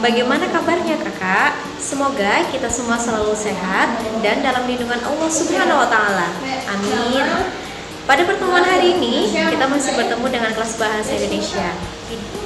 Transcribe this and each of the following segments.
Bagaimana kabarnya kakak? Semoga kita semua selalu sehat dan dalam lindungan Allah Subhanahu wa Ta'ala. Amin. Pada pertemuan hari ini, kita masih bertemu dengan kelas bahasa Indonesia.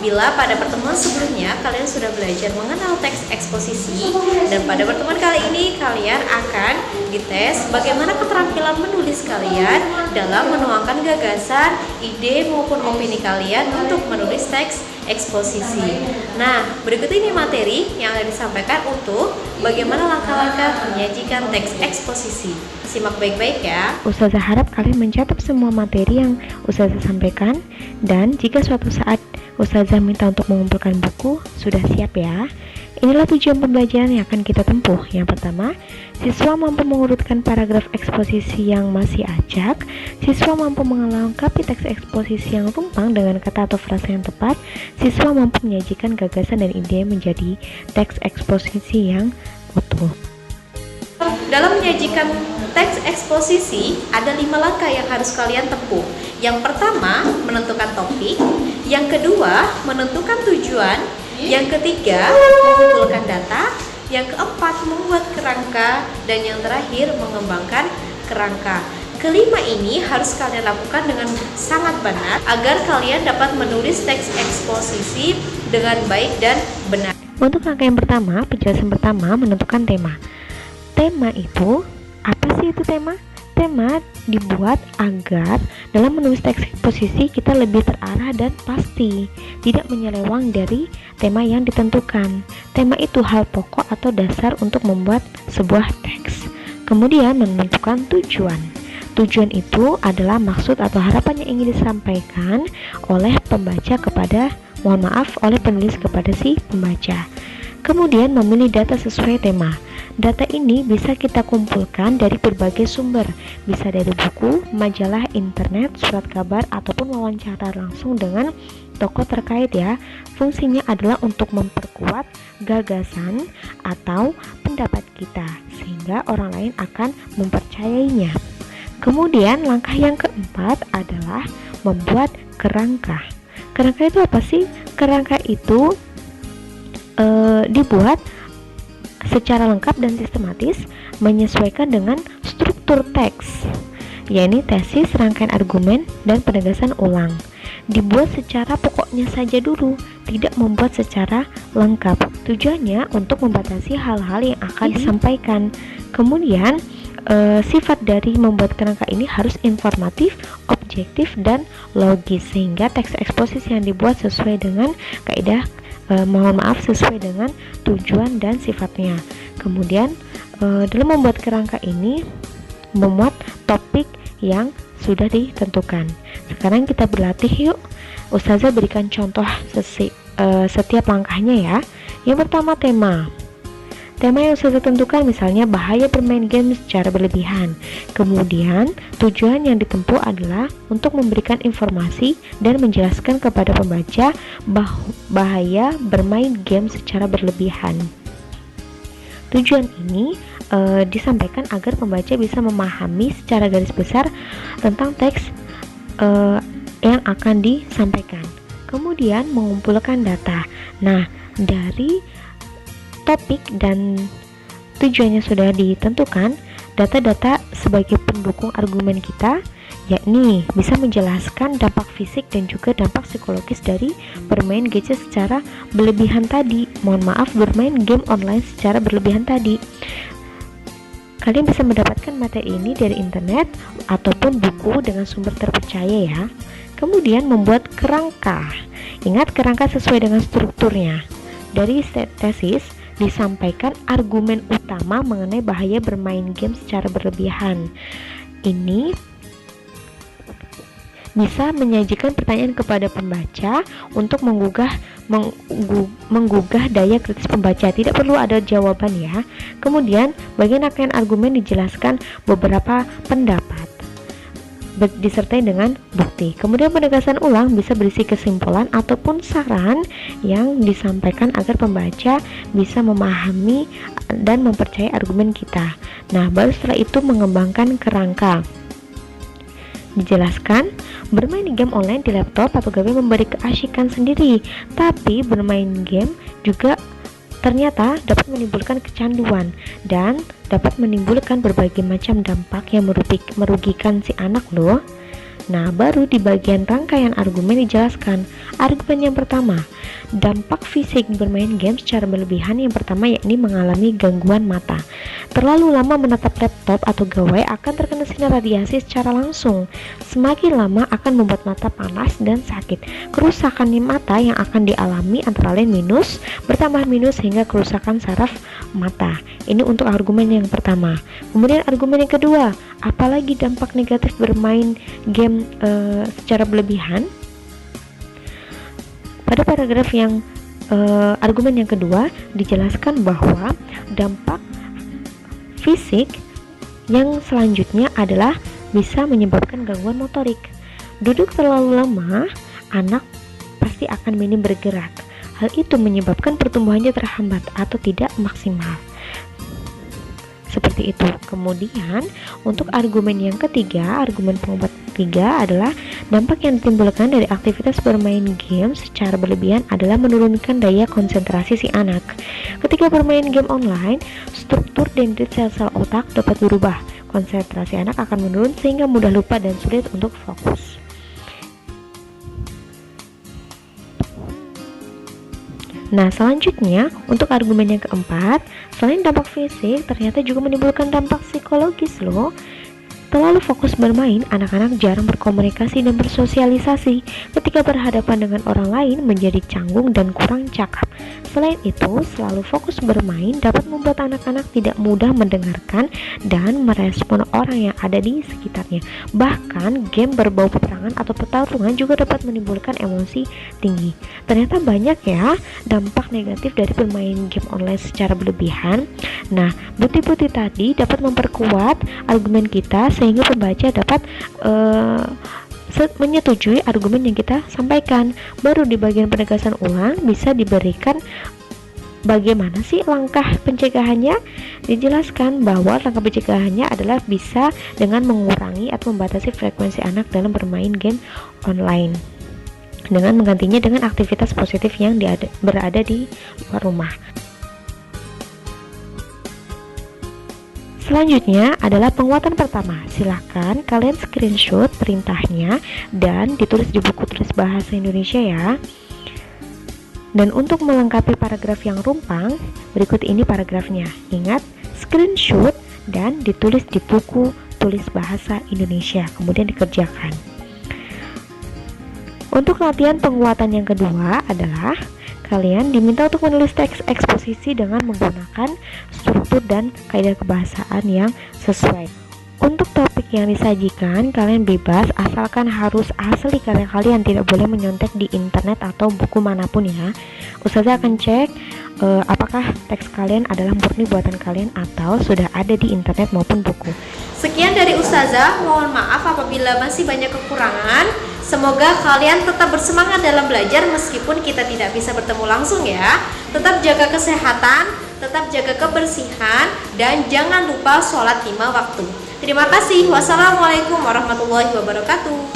Bila pada pertemuan sebelumnya kalian sudah belajar mengenal teks eksposisi, dan pada pertemuan kali ini kalian akan dites bagaimana keterampilan menulis kalian dalam menuangkan gagasan, ide maupun opini kalian untuk menulis teks eksposisi. Nah, berikut ini materi yang akan disampaikan untuk bagaimana langkah-langkah menyajikan teks eksposisi. Simak baik-baik ya. Ustazah harap kalian mencatat semua materi yang Ustazah sampaikan, dan jika suatu saat Ustazah minta untuk mengumpulkan buku, sudah siap ya. Inilah tujuan pembelajaran yang akan kita tempuh. Yang pertama, siswa mampu mengurutkan paragraf eksposisi yang masih acak. Siswa mampu melengkapi teks eksposisi yang tumpang dengan kata atau frasa yang tepat. Siswa mampu menyajikan gagasan dan ide menjadi teks eksposisi yang utuh. Dalam menyajikan teks eksposisi, ada 5 langkah yang harus kalian tempuh. Yang pertama, menentukan topik. Yang kedua, menentukan tujuan. Yang ketiga, mengumpulkan data. Yang keempat, membuat kerangka. Dan yang terakhir, mengembangkan kerangka. Kelima ini harus kalian lakukan dengan sangat benar agar kalian dapat menulis teks eksposisi dengan baik dan benar. Untuk langkah yang pertama, penjelasan pertama, menentukan tema. Tema itu, apa sih itu tema? Tema dibuat agar dalam menulis teks eksposisi kita lebih terarah dan pasti, tidak menyeleweng dari tema yang ditentukan. Tema itu hal pokok atau dasar untuk membuat sebuah teks. Kemudian menentukan tujuan. Tujuan itu adalah maksud atau harapan yang ingin disampaikan oleh pembaca oleh penulis kepada si pembaca. Kemudian memilih data sesuai tema. Data ini bisa kita kumpulkan dari berbagai sumber, bisa dari buku, majalah, internet, surat kabar, ataupun wawancara langsung dengan tokoh terkait ya. Fungsinya adalah untuk memperkuat gagasan atau pendapat kita, sehingga orang lain akan mempercayainya. Kemudian langkah yang keempat adalah membuat kerangka. Kerangka itu apa sih? Kerangka itu dibuat secara lengkap dan sistematis menyesuaikan dengan struktur teks, yakni tesis, rangkaian argumen, dan penegasan ulang. Dibuat secara pokoknya saja dulu, tidak membuat secara lengkap. Tujuannya untuk membatasi hal-hal yang akan disampaikan. Kemudian sifat dari membuat kerangka ini harus informatif, objektif, dan logis, sehingga teks eksposisi yang dibuat sesuai dengan kaidah sesuai dengan tujuan dan sifatnya. Kemudian dalam membuat kerangka ini memuat topik yang sudah ditentukan. Sekarang kita berlatih yuk. Ustazah berikan contoh setiap langkahnya ya. Yang pertama, tema. Tema yang sudah tentukan misalnya bahaya bermain game secara berlebihan. Kemudian tujuan yang ditempuh adalah untuk memberikan informasi dan menjelaskan kepada pembaca bahaya bermain game secara berlebihan. Tujuan ini disampaikan agar pembaca bisa memahami secara garis besar tentang teks yang akan disampaikan. Kemudian mengumpulkan data. Nah, dari topik dan tujuannya sudah ditentukan, data-data sebagai pendukung argumen kita, yakni bisa menjelaskan dampak fisik dan juga dampak psikologis dari bermain gadget secara berlebihan tadi. Bermain game online secara berlebihan tadi. Kalian bisa mendapatkan materi ini dari internet ataupun buku dengan sumber terpercaya ya. Kemudian membuat kerangka. Ingat, kerangka sesuai dengan strukturnya. Dari tesis disampaikan argumen utama mengenai bahaya bermain game secara berlebihan. Ini bisa menyajikan pertanyaan kepada pembaca untuk menggugah daya kritis pembaca. Tidak perlu ada jawaban ya. Kemudian bagian rangkaian argumen dijelaskan beberapa pendapat disertai dengan bukti. Kemudian penegasan ulang bisa berisi kesimpulan ataupun saran yang disampaikan agar pembaca bisa memahami dan mempercayai argumen kita. Nah, baru setelah itu mengembangkan kerangka. Dijelaskan, bermain game online di laptop atau gawe memberi keasyikan sendiri, tapi bermain game juga ternyata dapat menimbulkan kecanduan dan dapat menimbulkan berbagai macam dampak yang merugikan si anak loh. Nah, baru di bagian rangkaian argumen dijelaskan. Argumen yang pertama, dampak fisik bermain game secara berlebihan yang pertama yakni mengalami gangguan mata. Terlalu lama menatap laptop atau gawai akan terkena sinar radiasi secara langsung. Semakin lama akan membuat mata panas dan sakit. Kerusakan di mata yang akan dialami antara lain bertambah minus hingga kerusakan saraf mata. Ini untuk argumen yang pertama. Kemudian argumen yang kedua, apalagi dampak negatif bermain game secara berlebihan. Pada paragraf yang argumen yang kedua dijelaskan bahwa dampak fisik yang selanjutnya adalah bisa menyebabkan gangguan motorik. Duduk terlalu lama, anak pasti akan minim bergerak. Hal itu menyebabkan pertumbuhannya terhambat atau tidak maksimal. Seperti itu. Kemudian untuk argumen yang ketiga, argumen pengobat ketiga adalah dampak yang ditimbulkan dari aktivitas bermain game secara berlebihan adalah menurunkan daya konsentrasi si anak. Ketika bermain game online, struktur dendrit sel-sel otak dapat berubah. Konsentrasi anak akan menurun sehingga mudah lupa dan sulit untuk fokus. Nah, selanjutnya untuk argumen yang keempat, selain dampak fisik, ternyata juga menimbulkan dampak psikologis loh. Terlalu fokus bermain, anak-anak jarang berkomunikasi dan bersosialisasi. Ketika berhadapan dengan orang lain menjadi canggung dan kurang cakap. Selain itu, selalu fokus bermain dapat membuat anak-anak tidak mudah mendengarkan dan merespon orang yang ada di sekitarnya. Bahkan, game berbau peperangan atau pertarungan juga dapat menimbulkan emosi tinggi. Ternyata banyak ya dampak negatif dari bermain game online secara berlebihan. Nah, bukti-bukti tadi dapat memperkuat argumen kita sehingga pembaca dapat menyetujui argumen yang kita sampaikan. Baru di bagian penegasan ulang bisa diberikan bagaimana sih langkah pencegahannya. Dijelaskan bahwa langkah pencegahannya adalah bisa dengan mengurangi atau membatasi frekuensi anak dalam bermain game online dengan menggantinya dengan aktivitas positif yang berada di luar rumah. Selanjutnya adalah penguatan pertama. Silakan kalian screenshot perintahnya dan ditulis di buku tulis bahasa Indonesia ya. Dan untuk melengkapi paragraf yang rumpang, berikut ini paragrafnya. Ingat, screenshot dan ditulis di buku tulis bahasa Indonesia, kemudian dikerjakan. Untuk latihan penguatan yang kedua adalah kalian diminta untuk menulis teks eksposisi dengan menggunakan struktur dan kaidah kebahasaan yang sesuai. Untuk topik yang disajikan, kalian bebas asalkan harus asli karya kalian, tidak boleh menyontek di internet atau buku manapun ya. Ustazah akan cek apakah teks kalian adalah murni buatan kalian atau sudah ada di internet maupun buku. Sekian dari Ustazah, mohon maaf apabila masih banyak kekurangan. Semoga kalian tetap bersemangat dalam belajar meskipun kita tidak bisa bertemu langsung ya. Tetap jaga kesehatan, tetap jaga kebersihan, dan jangan lupa sholat 5 waktu. Terima kasih. Wassalamualaikum warahmatullahi wabarakatuh.